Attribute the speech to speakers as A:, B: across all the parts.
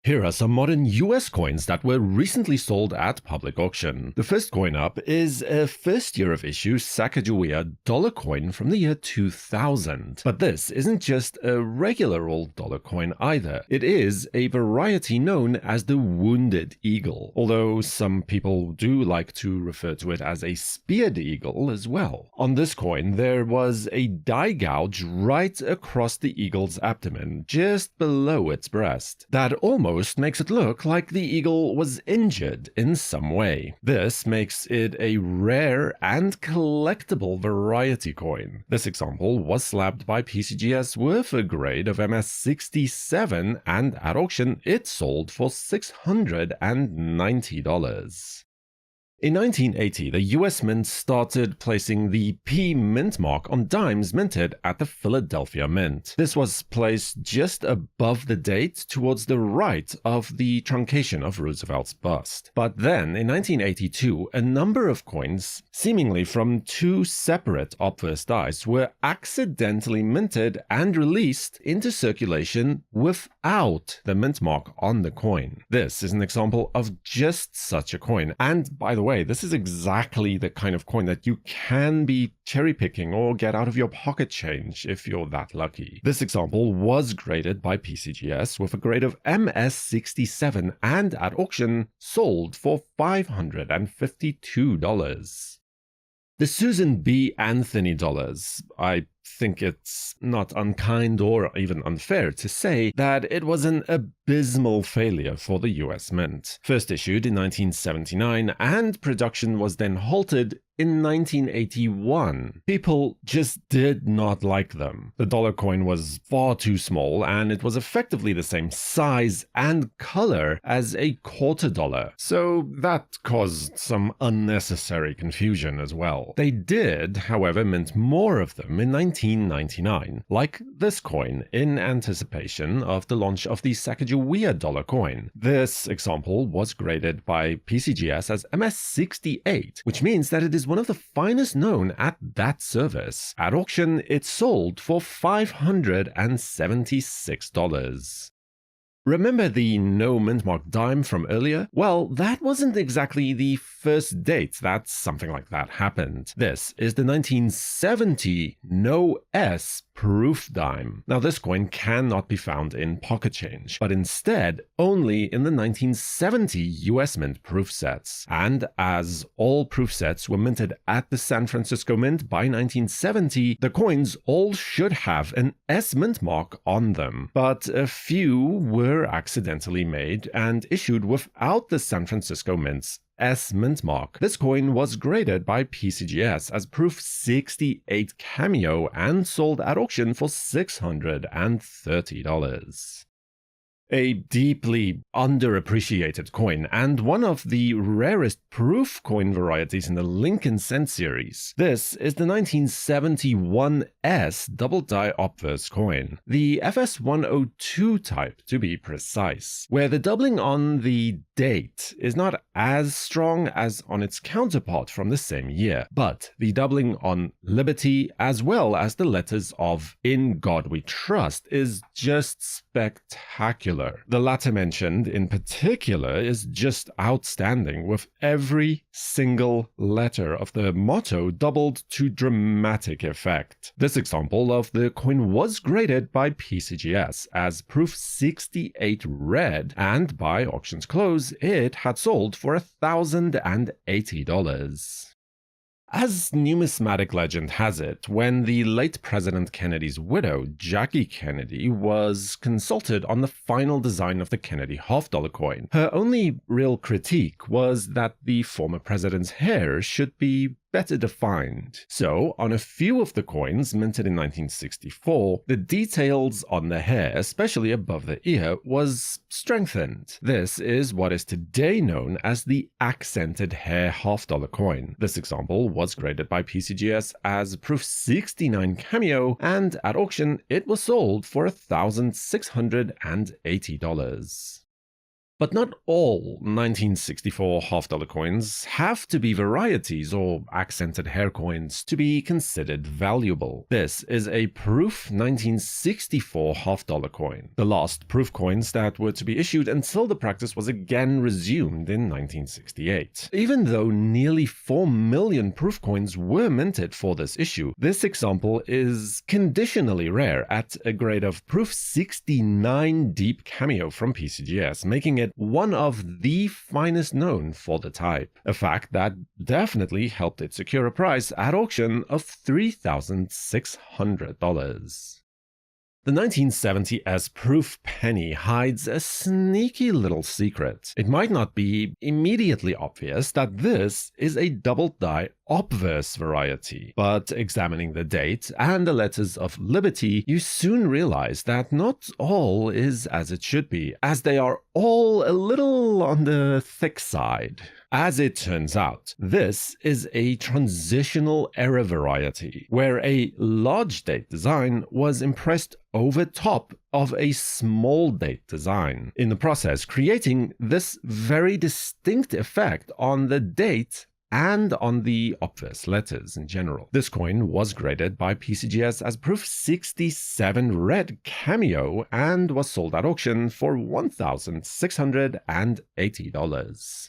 A: Here are some modern US coins that were recently sold at public auction. The first coin up is a first year of issue Sacagawea dollar coin from the year 2000. But this isn't just a regular old dollar coin either. It is a variety known as the Wounded Eagle, although some people do like to refer to it as a Speared Eagle as well. On this coin, there was a die gouge right across the eagle's abdomen, just below its breast, that almost makes it look like the eagle was injured in some way. This makes it a rare and collectible variety coin. This example was slabbed by PCGS with a grade of MS67, and at auction it sold for $690. In 1980, the US Mint started placing the P Mint mark on dimes minted at the Philadelphia Mint. This was placed just above the date towards the right of the truncation of Roosevelt's bust. But then, in 1982, a number of coins, seemingly from two separate obverse dies, were accidentally minted and released into circulation without the mint mark on the coin. This is an example of just such a coin, and by the way, this is exactly the kind of coin that you can be cherry-picking or get out of your pocket change if you're that lucky. This example was graded by PCGS with a grade of MS67 and at auction sold for $552. The Susan B. Anthony dollars. I think it's not unkind or even unfair to say that it was an abysmal failure for the US Mint. First issued in 1979, and production was then halted in 1981. People just did not like them. The dollar coin was far too small, and it was effectively the same size and color as a quarter dollar, so that caused some unnecessary confusion as well. They did, however, mint more of them in 1999, like this coin, in anticipation of the launch of the Sacagawea dollar coin. This example was graded by PCGS as MS68, which means that it is one of the finest known at that service. At auction, it sold for $576. Remember the no mint mark dime from earlier? Well, that wasn't exactly the first date that something like that happened. This is the 1970 no S proof dime. Now, this coin cannot be found in pocket change, but instead only in the 1970 US Mint proof sets. And as all proof sets were minted at the San Francisco Mint by 1970, the coins all should have an S mint mark on them, but a few were accidentally made and issued without the San Francisco Mint's S mint mark. This coin was graded by PCGS as proof 68 cameo and sold at auction for $630. A deeply underappreciated coin, and one of the rarest proof coin varieties in the Lincoln Cent series. This is the 1971S double die obverse coin, the FS102 type to be precise, where the doubling on the date is not as strong as on its counterpart from the same year, but the doubling on Liberty as well as the letters of In God We Trust is just spectacular. The latter mentioned in particular is just outstanding, with every single letter of the motto doubled to dramatic effect. This example of the coin was graded by PCGS as proof 68 red, and by auction's close it had sold for $1,080. As numismatic legend has it, when the late President Kennedy's widow, Jackie Kennedy, was consulted on the final design of the Kennedy half-dollar coin, her only real critique was that the former president's hair should be better defined. So, on a few of the coins minted in 1964, the details on the hair, especially above the ear, was strengthened. This is what is today known as the accented hair half-dollar coin. This example was graded by PCGS as proof 69 cameo, and at auction it was sold for $1,680. But not all 1964 half-dollar coins have to be varieties or accented hair coins to be considered valuable. This is a proof 1964 half-dollar coin, the last proof coins that were to be issued until the practice was again resumed in 1968. Even though nearly 4 million proof coins were minted for this issue, this example is conditionally rare at a grade of proof 69 deep cameo from PCGS, making it one of the finest known for the type, a fact that definitely helped it secure a price at auction of $3,600. The 1970s proof penny hides a sneaky little secret. It might not be immediately obvious that this is a double-die obverse variety, but examining the date and the letters of liberty, you soon realize that not all is as it should be, as they are all a little on the thick side. As it turns out, this is a transitional era variety, where a large date design was impressed over top of a small date design, in the process creating this very distinct effect on the date and on the obverse letters in general. This coin was graded by PCGS as proof 67 red cameo and was sold at auction for $1,680.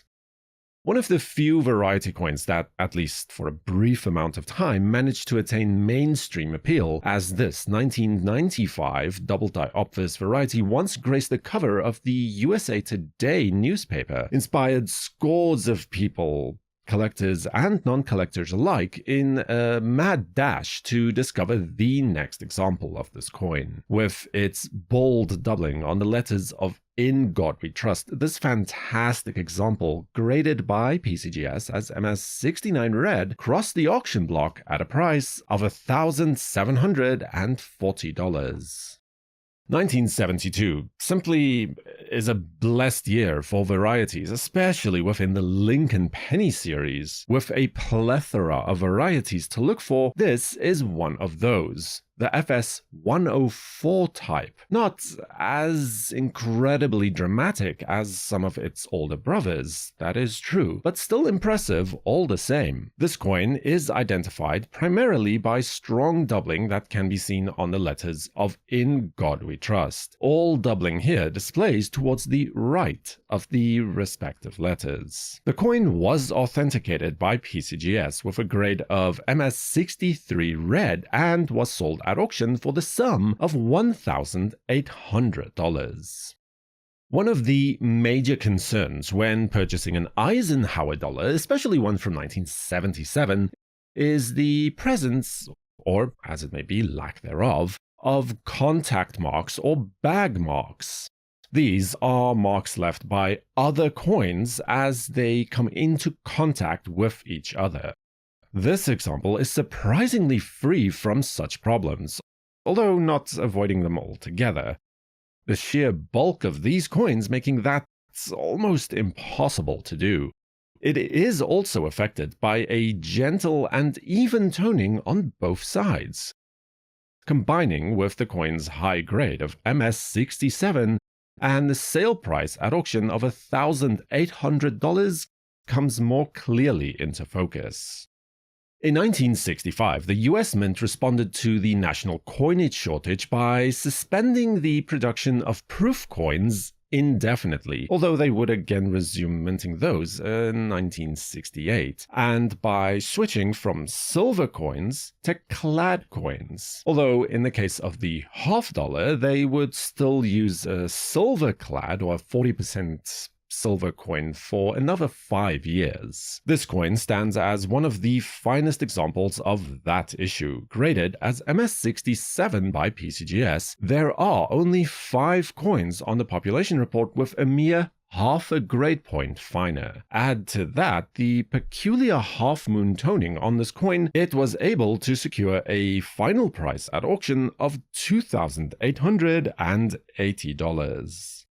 A: One of the few variety coins that, at least for a brief amount of time, managed to attain mainstream appeal, as this 1995 double-die obverse variety once graced the cover of the USA Today newspaper, inspired scores of people, collectors and non-collectors alike, in a mad dash to discover the next example of this coin. With its bold doubling on the letters of "In God We Trust," this fantastic example, graded by PCGS as MS69 red, crossed the auction block at a price of $1,740. 1972 simply is a blessed year for varieties, especially within the Lincoln Penny series. With a plethora of varieties to look for, this is one of those. The FS 104 type, not as incredibly dramatic as some of its older brothers, that is true, but still impressive all the same. This coin is identified primarily by strong doubling that can be seen on the letters of "In God We Trust." All doubling here displays towards the right of the respective letters. The coin was authenticated by PCGS with a grade of MS63 red and was sold at auction for the sum of $1,800. One of the major concerns when purchasing an Eisenhower dollar, especially one from 1977, is the presence, or as it may be, lack thereof, of contact marks or bag marks. These are marks left by other coins as they come into contact with each other. This example is surprisingly free from such problems, although not avoiding them altogether. The sheer bulk of these coins making that almost impossible to do. It is also affected by a gentle and even toning on both sides. Combining with the coin's high grade of MS67 and the sale price at auction of $1,800 comes more clearly into focus. In 1965, the US Mint responded to the national coinage shortage by suspending the production of proof coins indefinitely, although they would again resume minting those in 1968, and by switching from silver coins to clad coins. Although in the case of the half-dollar, they would still use a silver-clad or 40% silver coin for another 5 years. This coin stands as one of the finest examples of that issue. Graded as MS67 by PCGS, there are only 5 coins on the population report with a mere half a grade point finer. Add to that the peculiar half-moon toning on this coin, it was able to secure a final price at auction of $2,880.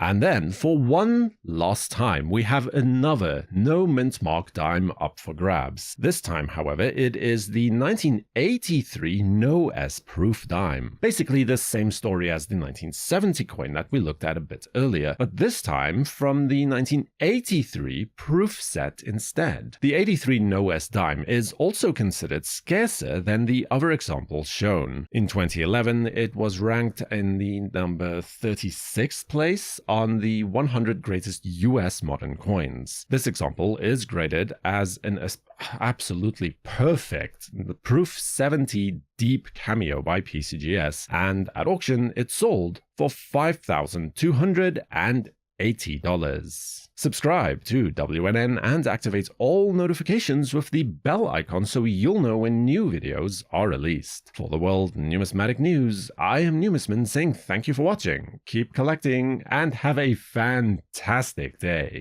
A: And then, for one last time, we have another no mint mark dime up for grabs. This time, however, it is the 1983 no S proof dime. Basically the same story as the 1970 coin that we looked at a bit earlier, but this time from the 1983 proof set instead. The 83 no S dime is also considered scarcer than the other examples shown. In 2011, it was ranked in the number 36th place on the 100 greatest US modern coins. This example is graded as an absolutely perfect proof 70 deep cameo by PCGS, and at auction it sold for $5,280. Subscribe to WNN and activate all notifications with the bell icon so you'll know when new videos are released. For the World Numismatic News, I am Numisman saying thank you for watching, keep collecting, and have a fantastic day.